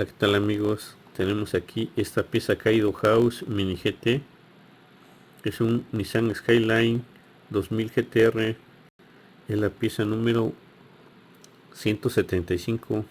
¿qué tal amigos? Tenemos aquí esta pieza Kaido House MiniGT. Es un Nissan Skyline 2000 gt-r. Es la pieza número 175.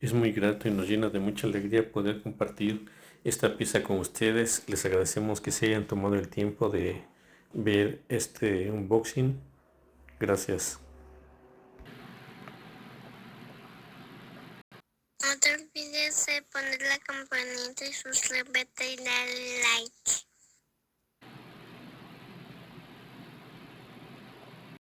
Es muy grato y nos llena de mucha alegría poder compartir esta pieza con ustedes. Les agradecemos que se hayan tomado el tiempo de ver este unboxing. Gracias. No te olvides de poner la campanita y suscribirte y darle like.